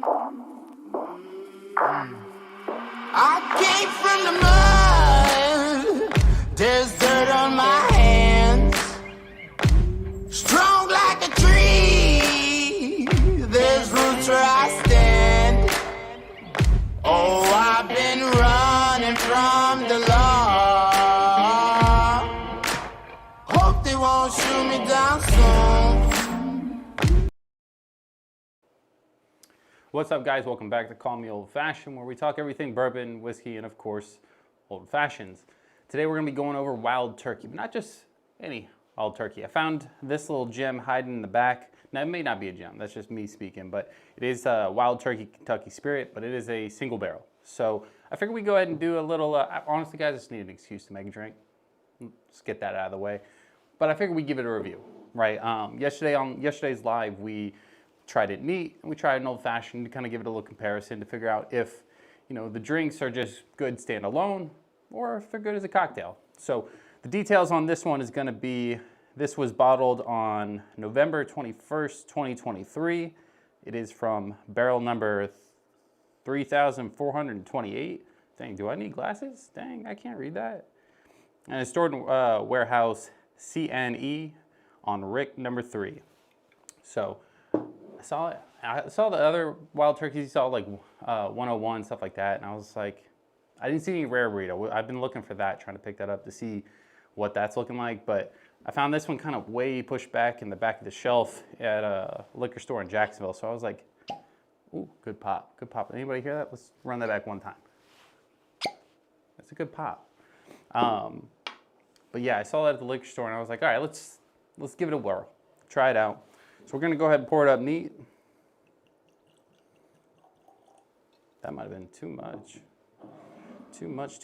I came from the mud, there's dirt on my hands. Strong like a tree, there's roots where I stand. Oh, I've been running from the law. Hope they won't shoot me down soon. What's up, guys? Welcome back to Call Me Old Fashioned, where we talk everything bourbon, whiskey, and of course, old fashions. Today we're going to be going over wild turkey, but not just any wild turkey. I found this little gem hiding in the back. Now, it may not be a gem, that's just me speaking, but it is a Wild Turkey Kentucky Spirit, but it is a single barrel. So I figured we'd go ahead and do a little, honestly, guys, I just need an excuse to make a drink. Just get that out of the way. But I figured we'd give it a review, right? Yesterday on yesterday's live, we tried it neat, and we tried an old fashioned to kind of give it a little comparison to figure out if, you know, the drinks are just good standalone or if they're good as a cocktail. So the details on this one is going to be, this was bottled on November 21st, 2023. It is from barrel number 3,428. Dang, do I need glasses? Dang, I can't read that. And it's stored in warehouse CNE on Rick number 3. So I saw the other wild turkeys. You saw like 101, stuff like that, and I was like, I didn't see any rare breed. I've been looking for that, trying to pick that up to see what that's looking like, but I found this one kind of way pushed back in the back of the shelf at a liquor store in Jacksonville. So I was like, ooh, good pop, good pop. Anybody hear that? Let's run that back one time. That's a good pop. But yeah, I saw that at the liquor store, and I was like, all right, let's give it a whirl, try it out. So we're gonna go ahead and pour it up neat. That might have been too much. Too much.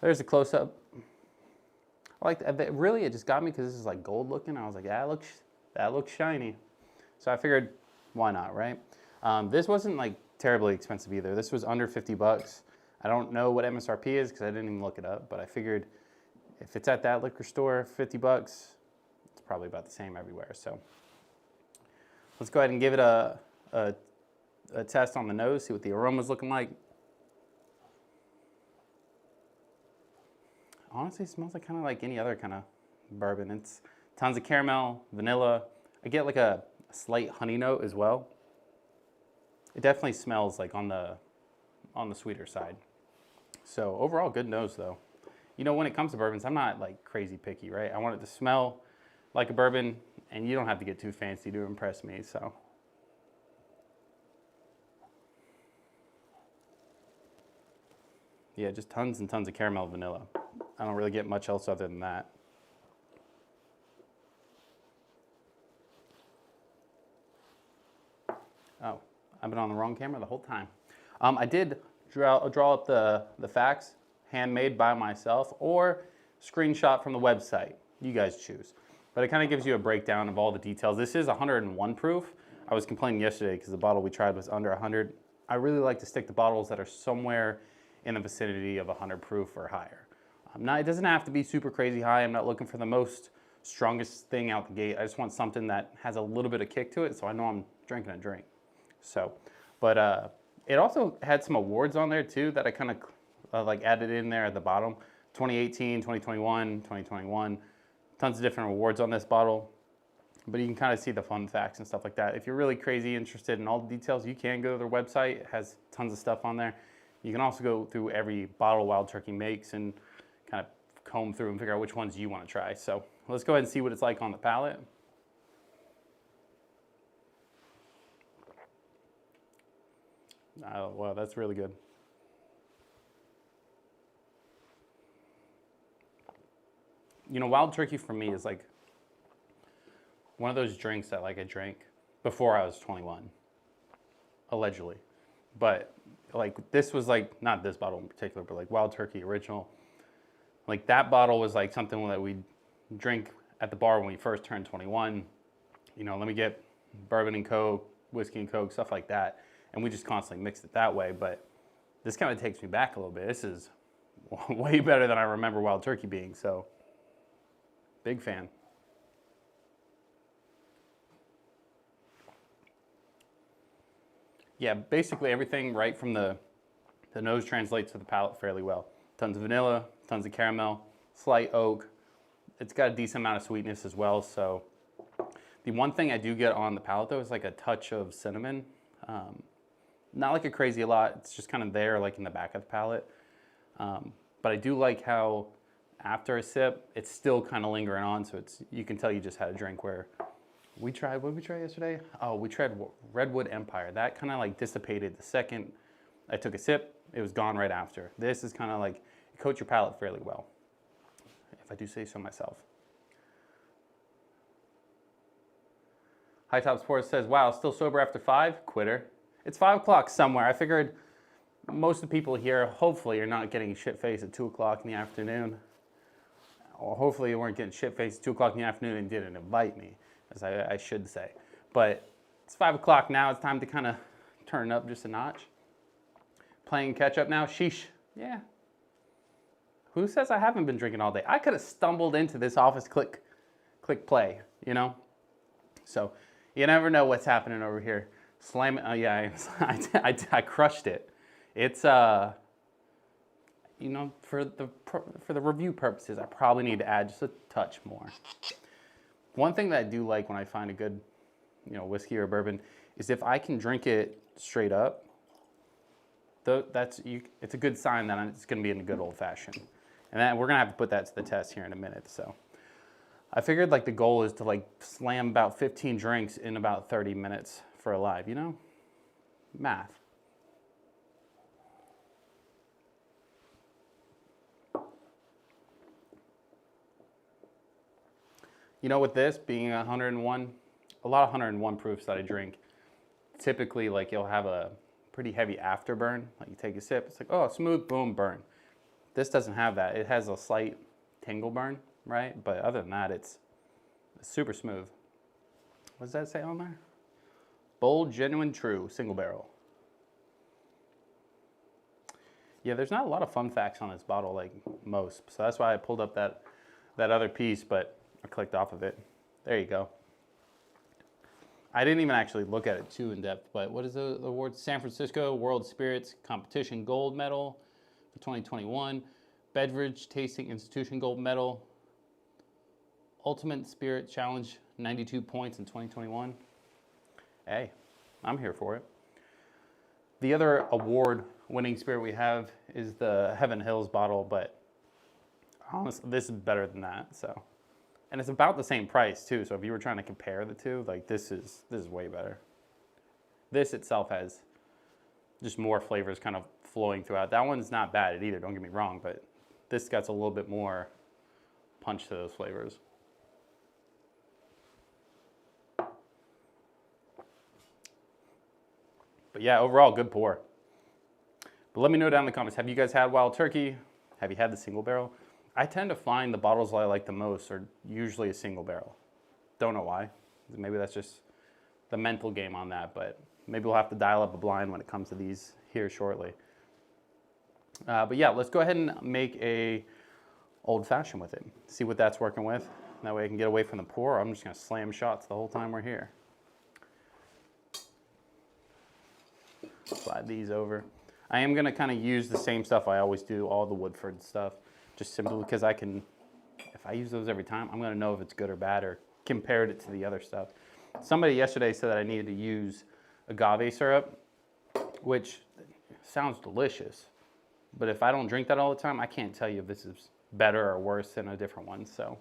There's a close-up. I like that. Really, it just got me because this is like gold looking. I was like, yeah, that looks shiny. So I figured, why not, right? This wasn't like terribly expensive either. This was under 50 bucks. I don't know what MSRP is because I didn't even look it up, but I figured if it's at that liquor store, 50 bucks, it's probably about the same everywhere. So let's go ahead and give it a test on the nose, see what the aroma's looking like. Honestly, it smells like kind of like any other kind of bourbon. It's tons of caramel, vanilla. I get like a slight honey note as well. It definitely smells like on the sweeter side. So overall, good nose though. You know, when it comes to bourbons, I'm not like crazy picky, right? I want it to smell like a bourbon, and you don't have to get too fancy to impress me, so. Yeah, just tons and tons of caramel and vanilla. I don't really get much else other than that. Oh, I've been on the wrong camera the whole time. I did draw up the facts, handmade by myself, or screenshot from the website. You guys choose. But it kind of gives you a breakdown of all the details. This is 101 proof. I was complaining yesterday because the bottle we tried was under 100. I really like to stick to bottles that are somewhere in the vicinity of 100 proof or higher. Now, it doesn't have to be super crazy high. I'm not looking for the most strongest thing out the gate. I just want something that has a little bit of kick to it so I know I'm drinking a drink. So, but it also had some awards on there too that I kind of like added in there at the bottom. 2018, 2021, 2021. Tons of different awards on this bottle. But you can kind of see the fun facts and stuff like that. If you're really crazy interested in all the details, you can go to their website. It has tons of stuff on there. You can also go through every bottle Wild Turkey makes and kind of comb through and figure out which ones you want to try. So let's go ahead and see what it's like on the palate. Oh, wow, that's really good. You know, Wild Turkey for me is like one of those drinks that like I drank before I was 21, allegedly. But like this was like, not this bottle in particular, but like Wild Turkey original. Like that bottle was like something that we'd drink at the bar when we first turned 21. You know, let me get bourbon and Coke, whiskey and Coke, stuff like that. And we just constantly mixed it that way. But this kind of takes me back a little bit. This is way better than I remember Wild Turkey being, so big fan. Yeah, basically everything right from the nose translates to the palate fairly well. Tons of vanilla, tons of caramel, slight oak. It's got a decent amount of sweetness as well. So the one thing I do get on the palate though is like a touch of cinnamon. Not like a crazy lot. It's just kind of there, like in the back of the palate. But I do like how after a sip, it's still kind of lingering on. So you can tell you just had a drink. Where what did we try yesterday? Oh, we tried Redwood Empire. That kind of like dissipated the second I took a sip. It was gone right after. This is kind of like, it coats your palate fairly well, if I do say so myself. High Top Sports says, wow, still sober after 5? Quitter. It's 5 o'clock somewhere. I figured most of the people here, hopefully, are not getting shit-faced at 2 o'clock in the afternoon. Or hopefully you weren't getting shit-faced at 2 o'clock in the afternoon and didn't invite me, as I should say. But it's 5 o'clock now. It's time to kind of turn up just a notch. Playing catch up now? Sheesh. Yeah. Who says I haven't been drinking all day? I could have stumbled into this office click play, you know? So you never know what's happening over here. Slam it. Oh yeah, I crushed it. It's you know, for the review purposes, I probably need to add just a touch more. One thing that I do like when I find a good, you know, whiskey or bourbon is if I can drink it straight up. It's a good sign that it's going to be in a good old fashioned, and then we're going to have to put that to the test here in a minute. So I figured like the goal is to like slam about 15 drinks in about 30 minutes for a live, you know, math. You know, with this being 101, a lot of 101 proofs that I drink, typically like you'll have a pretty heavy afterburn. Like you take a sip, it's like, oh, smooth, boom, burn. This doesn't have that. It has a slight tingle burn, right? But other than that, it's super smooth. What does that say on there? Bold, genuine, true, single barrel. Yeah, there's not a lot of fun facts on this bottle like most. So that's why I pulled up that other piece, but I clicked off of it. There you go. I didn't even actually look at it too in depth, but what is the award? San Francisco World Spirits Competition Gold Medal for 2021. Beverage Tasting Institution Gold Medal. Ultimate Spirit Challenge, 92 points in 2021. Hey, I'm here for it. The other award-winning spirit we have is the Heaven Hills bottle, but honestly, this is better than that, so. And it's about the same price too, so if you were trying to compare the two, like this is way better. This itself has just more flavors kind of flowing throughout. That one's not bad either, don't get me wrong, but this got a little bit more punch to those flavors. But yeah, overall, good pour. But let me know down in the comments, have you guys had Wild Turkey? Have you had the single barrel? I tend to find the bottles I like the most are usually a single barrel. Don't know why. Maybe that's just the mental game on that, but maybe we'll have to dial up a blind when it comes to these here shortly. But yeah, let's go ahead and make a old fashioned with it. See what that's working with. That way I can get away from the pour. I'm just gonna slam shots the whole time we're here. Slide these over. I am gonna kind of use the same stuff I always do, all the Woodford stuff. Just simply because I can, if I use those every time, I'm gonna know if it's good or bad or compared it to the other stuff. Somebody yesterday said that I needed to use agave syrup, which sounds delicious. But if I don't drink that all the time, I can't tell you if this is better or worse than a different one, so.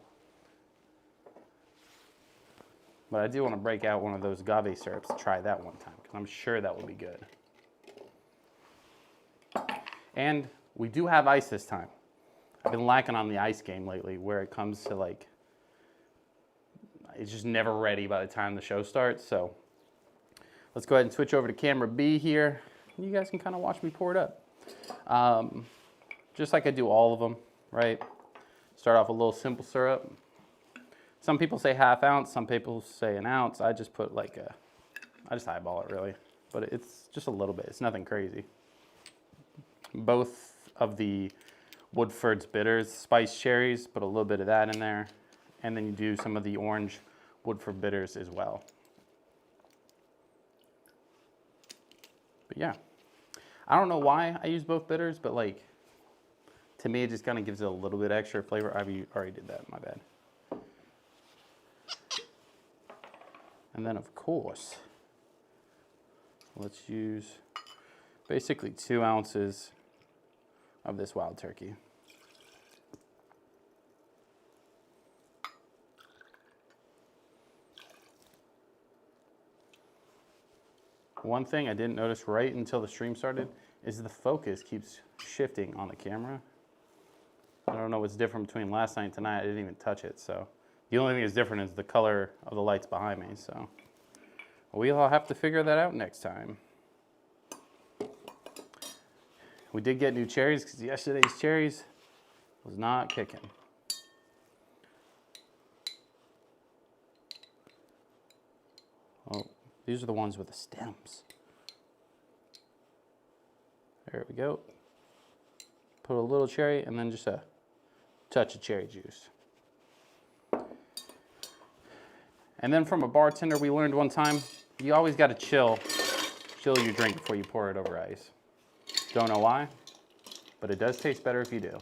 But I do wanna break out one of those agave syrups to try that one time, because I'm sure that will be good. And we do have ice this time. I've been lacking on the ice game lately where it comes to like, it's just never ready by the time the show starts. So let's go ahead and switch over to camera B here. You guys can kind of watch me pour it up. Just like I do all of them, right? Start off with a little simple syrup. Some people say half ounce, some people say an ounce. I just put like I just eyeball it really, but it's just a little bit. It's nothing crazy. Both of the Woodford's bitters, spiced cherries, put a little bit of that in there. And then you do some of the orange Woodford bitters as well. But yeah, I don't know why I use both bitters, but like, to me, it just kind of gives it a little bit extra flavor. I already did that, my bad. And then of course, let's use basically 2 ounces of this Wild Turkey. One thing I didn't notice right until the stream started is the focus keeps shifting on the camera. I don't know what's different between last night and tonight. I didn't even touch it, so. The only thing that's different is the color of the lights behind me, so. We'll have to figure that out next time. We did get new cherries because yesterday's cherries was not kicking. Oh, these are the ones with the stems. There we go. Put a little cherry and then just a touch of cherry juice. And then from a bartender, we learned one time, you always got to chill your drink before you pour it over ice. Don't know why, but it does taste better if you do.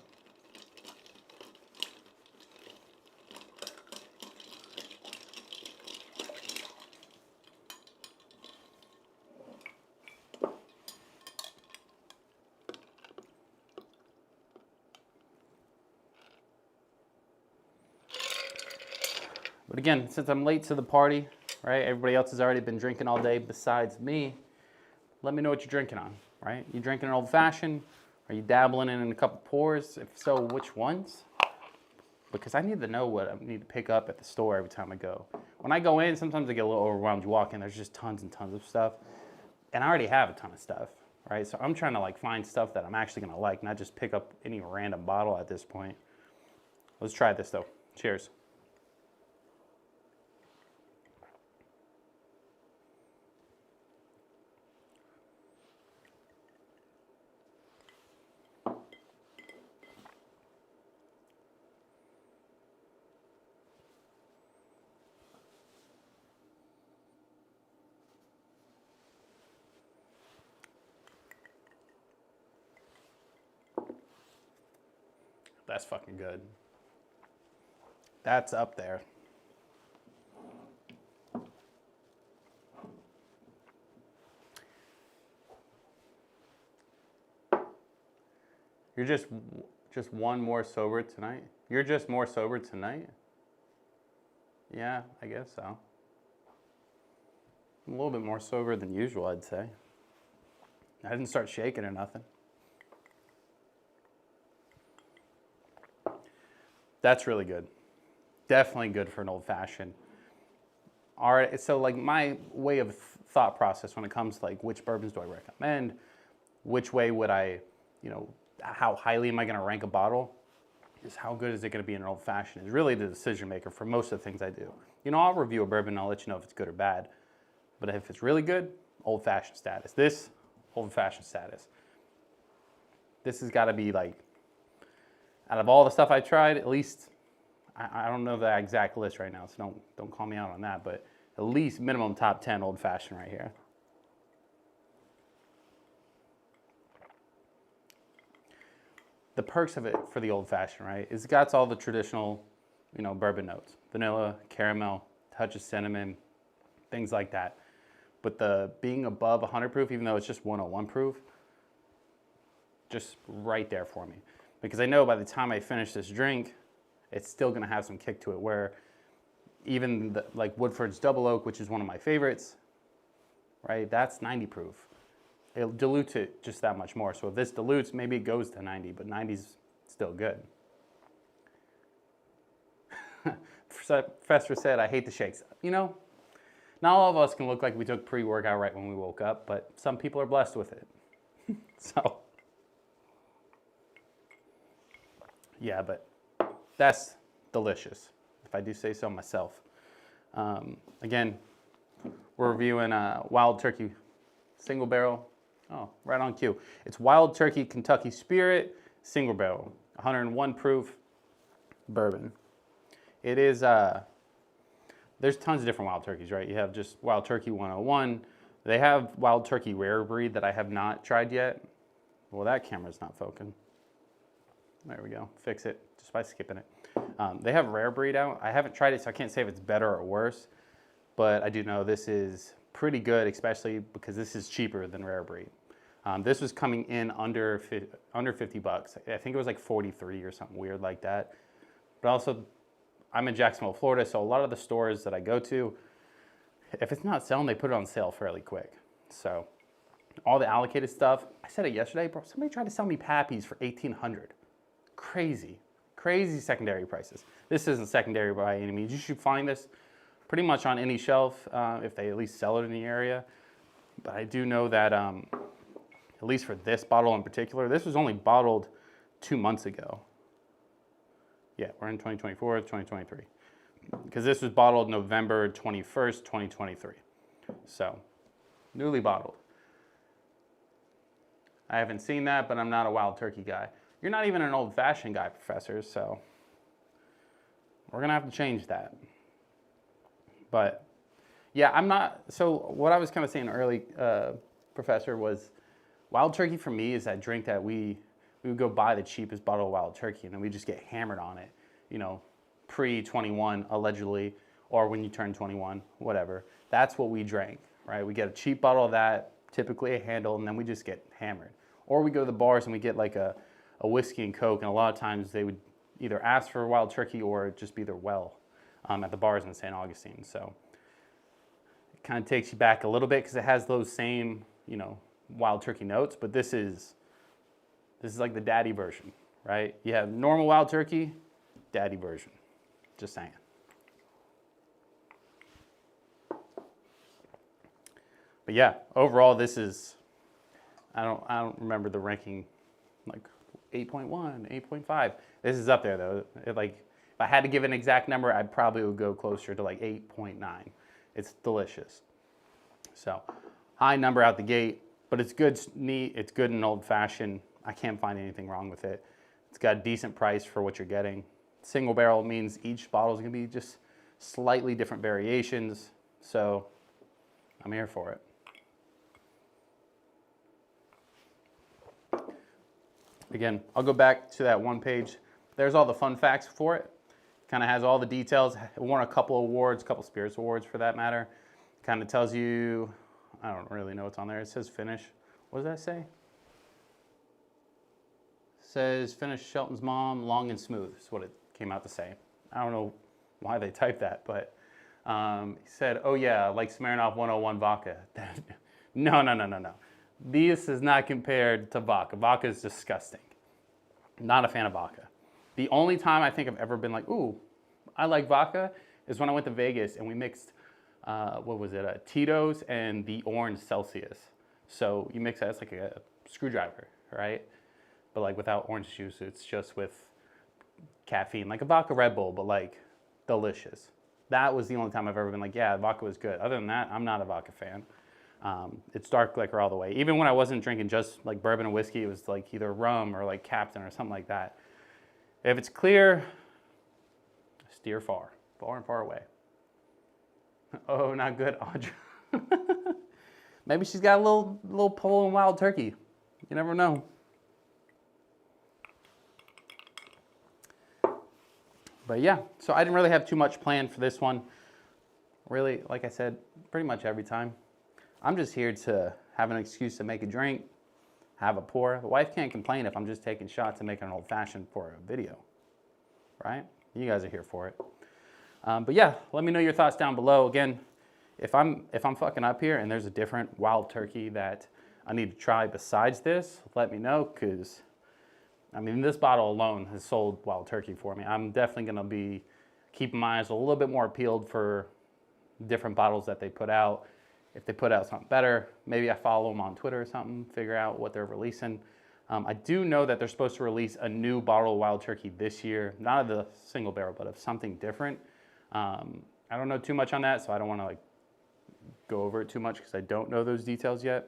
But again, since I'm late to the party, right? Everybody else has already been drinking all day besides me. Let me know what you're drinking on, right? You drinking an old fashioned? Are you dabbling in a couple pours? If so, which ones? Because I need to know what I need to pick up at the store every time I go. When I go in, sometimes I get a little overwhelmed. You walk in, there's just tons and tons of stuff. And I already have a ton of stuff, right? So I'm trying to like find stuff that I'm actually gonna like, not just pick up any random bottle at this point. Let's try this though. Cheers. That's fucking good. That's up there. You're just one more sober tonight? You're just more sober tonight? Yeah, I guess so. I'm a little bit more sober than usual, I'd say. I didn't start shaking or nothing. That's really good. Definitely good for an old fashioned. All right, so like my way of thought process when it comes to like which bourbons do I recommend, which way would I, how highly am I gonna rank a bottle, is how good is it gonna be in an old fashioned is really the decision maker for most of the things I do. I'll review a bourbon and I'll let you know if it's good or bad. But if it's really good, old fashioned status. This, old fashioned status. This has gotta be like, out of all the stuff I tried, at least, I don't know the exact list right now, so don't call me out on that, but at least minimum top 10 old fashioned right here. The perks of it for the old fashioned, right, is it got all the traditional, bourbon notes. Vanilla, caramel, touch of cinnamon, things like that. But the being above 100 proof, even though it's just 101 proof, just right there for me. Because I know by the time I finish this drink, it's still gonna have some kick to it, where even like Woodford's Double Oak, which is one of my favorites, right? That's 90 proof. It dilutes it just that much more. So if this dilutes, maybe it goes to 90, but 90's still good. Professor said, I hate the shakes. Not all of us can look like we took pre-workout right when we woke up, but some people are blessed with it. So. Yeah, but that's delicious, if I do say so myself. Again, we're reviewing Wild Turkey Single Barrel. Oh, right on cue. It's Wild Turkey Kentucky Spirit Single Barrel, 101 proof bourbon. It is, there's tons of different Wild Turkeys, right? You have just Wild Turkey 101. They have Wild Turkey Rare Breed that I have not tried yet. Well, that camera's not focusing. There we go, fix it just by skipping it. They have Rare Breed out. I haven't tried it, so I can't say if it's better or worse, but I do know this is pretty good, especially because this is cheaper than Rare Breed. This was coming in under 50 bucks. I think it was like 43 or something weird like that. But also, I'm in Jacksonville, Florida, so a lot of the stores that I go to, if it's not selling, they put it on sale fairly quick. So all the allocated stuff, I said it yesterday, bro, somebody tried to sell me Pappies for $1,800. Crazy, crazy secondary prices. This isn't secondary by any means. You should find this pretty much on any shelf if they at least sell it in the area. But I do know that at least for this bottle in particular, this was only bottled 2 months ago. Yeah, we're in 2024, 2023. Because this was bottled November 21st, 2023. So, newly bottled. I haven't seen that, but I'm not a Wild Turkey guy. You're not even an old-fashioned guy, Professor, so we're gonna have to change that. But, yeah, I'm not, so what I was kind of saying early, Professor, was Wild Turkey for me is that drink that we would go buy the cheapest bottle of Wild Turkey and then we just get hammered on it, you know, pre-21 allegedly, or when you turn 21, whatever. That's what we drank, right? We get a cheap bottle of that, typically a handle, and then we just get hammered. Or we go to the bars and we get like a whiskey and Coke, and a lot of times they would either ask for Wild Turkey or just be their well at the bars in St. Augustine. So it kind of takes you back a little bit because it has those same, you know, Wild Turkey notes, but this is like the daddy version, right? You have normal Wild Turkey, daddy version. Just saying. But yeah, overall this is, I don't remember the ranking, like 8.1, 8.5. This is up there though. Like if I had to give an exact number, I probably would go closer to like 8.9. It's delicious. So high number out the gate. But it's good, neat, it's good and old-fashioned. I can't find anything wrong with it. It's got a decent price for what you're getting. Single barrel means each bottle is gonna be just slightly different variations. So I'm here for it. Again, I'll go back to that one page. There's all the fun facts for it. Kind of has all the details. It won a couple awards, a couple Spirits Awards for that matter. Kind of tells you, I don't really know what's on there. It says finish. What does that say? It says finish Shelton's mom, long and smooth. Is what it came out to say. I don't know why they typed that, but he said, oh yeah, like Smirnoff 101 vodka. No. This is not compared to vodka. Vodka is disgusting. Not a fan of vodka. The only time I think I've ever been like, ooh, I like vodka is when I went to Vegas and we mixed what was it, Tito's and the orange Celsius. So you mix that, it's like a screwdriver, right? But like without orange juice, it's just with caffeine, like a vodka Red Bull, but like delicious. That was the only time I've ever been like, yeah, vodka was good. Other than that, I'm not a vodka fan. It's dark liquor all the way. Even when I wasn't drinking just like bourbon and whiskey, it was like either rum or like Captain or something like that. If it's clear, steer far and far away. Oh, not good, Audra. Maybe she's got a little pull in Wild Turkey. You never know. But yeah, so I didn't really have too much planned for this one. Really, like I said, pretty much every time. I'm just here to have an excuse to make a drink, have a pour. The wife can't complain if I'm just taking shots and making an old-fashioned for a video, right? You guys are here for it. But yeah, let me know your thoughts down below. Again, if I'm fucking up here and there's a different Wild Turkey that I need to try besides this, let me know, because I mean, this bottle alone has sold Wild Turkey for me. I'm definitely gonna be keeping my eyes a little bit more peeled for different bottles that they put out. If they put out something better, maybe I follow them on Twitter or something, figure out what they're releasing. I do know that they're supposed to release a new bottle of Wild Turkey this year, not of the single barrel, but of something different. I don't know too much on that, so I don't want to like go over it too much because I don't know those details yet.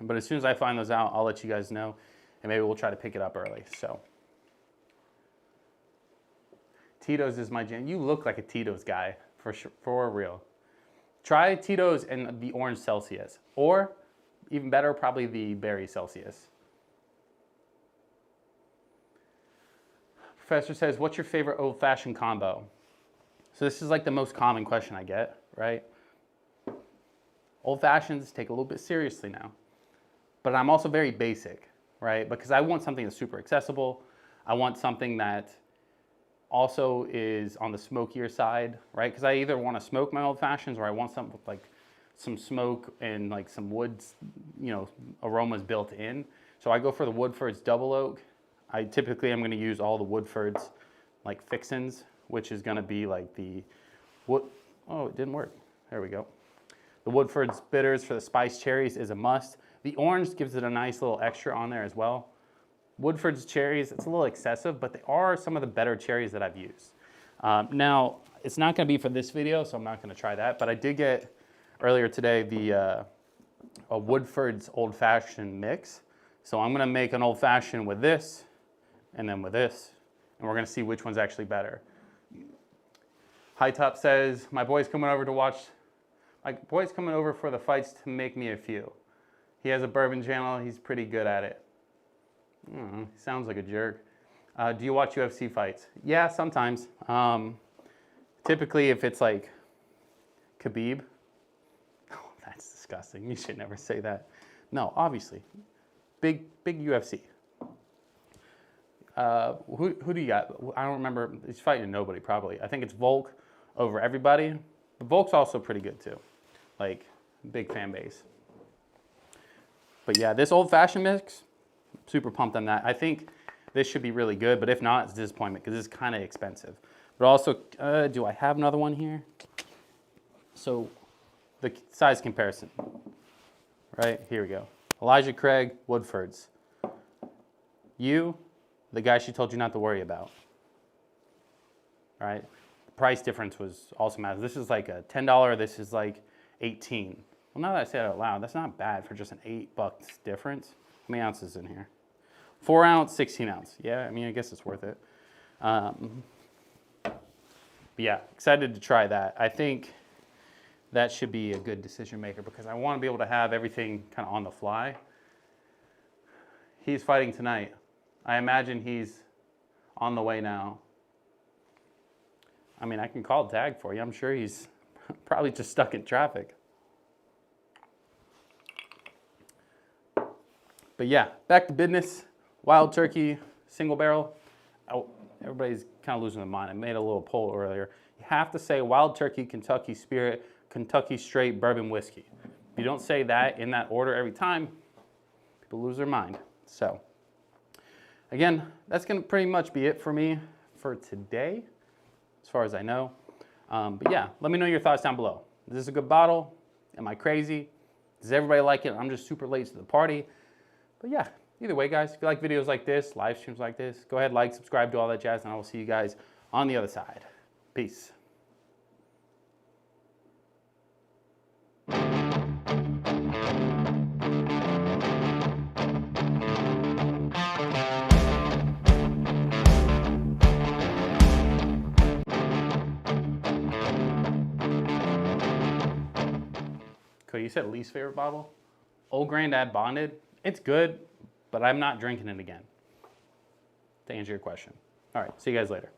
But as soon as I find those out, I'll let you guys know, and maybe we'll try to pick it up early. So Tito's is my jam. You look like a Tito's guy for sure, for real. Try Tito's and the orange Celsius, or even better, probably the berry Celsius. Professor says, what's your favorite old-fashioned combo? So this is like the most common question I get, right? Old fashions take a little bit seriously now, but I'm also very basic, right? Because I want something that's super accessible. I want something that also is on the smokier side, right? Because I either want to smoke my old fashions or I want something with like some smoke and like some wood, aromas built in. So I go for the Woodford's Double Oak. I typically am going to use all the Woodford's like fixins, which is going to be like the wood. Oh, it didn't work. There we go. The Woodford's bitters for the spiced cherries is a must. The orange gives it a nice little extra on there as well. Woodford's cherries, it's a little excessive, but they are some of the better cherries that I've used. Now, it's not going to be for this video, so I'm not going to try that, but I did get earlier today the a Woodford's Old Fashioned mix. So I'm going to make an Old Fashioned with this and then with this, and we're going to see which one's actually better. High Top says, my boy's coming over for the fights to make me a few. He has a bourbon channel. He's pretty good at it. He sounds like a jerk. Do you watch UFC fights? Yeah, sometimes. Typically, if it's like Khabib. Oh, that's disgusting. You should never say that. No, obviously. Big UFC. Who do you got? I don't remember. He's fighting nobody, probably. I think it's Volk over everybody. But Volk's also pretty good, too. Like, big fan base. But yeah, this old-fashioned mix, super pumped on that. I think this should be really good, but if not, it's a disappointment because this is kind of expensive. But also, do I have another one here? So, the size comparison. Right, here we go. Elijah Craig, Woodford's. You, the guy she told you not to worry about. All right, the price difference was also massive. This is like a $10, this is like $18. Well, now that I say it out loud, that's not bad for just an $8 difference. How many ounces in here? 4 ounce, 16 ounce. Yeah, I mean, I guess it's worth it. But yeah, excited to try that. I think that should be a good decision maker because I want to be able to have everything kind of on the fly. He's fighting tonight. I imagine he's on the way now. I mean, I can call tag for you. I'm sure he's probably just stuck in traffic. But yeah, back to business. Wild Turkey, single barrel. Oh, everybody's kind of losing their mind. I made a little poll earlier. You have to say Wild Turkey, Kentucky Spirit, Kentucky Straight Bourbon Whiskey. If you don't say that in that order every time, people lose their mind. So, again, that's going to pretty much be it for me for today, as far as I know. But yeah, let me know your thoughts down below. Is this a good bottle? Am I crazy? Does everybody like it? I'm just super late to the party. But yeah, either way, guys, if you like videos like this, live streams like this, go ahead, like, subscribe, do all that jazz, and I will see you guys on the other side. Peace. Cody, you said least favorite bottle? Old Grandad Bonded. It's good, but I'm not drinking it again. To answer your question. All right, see you guys later.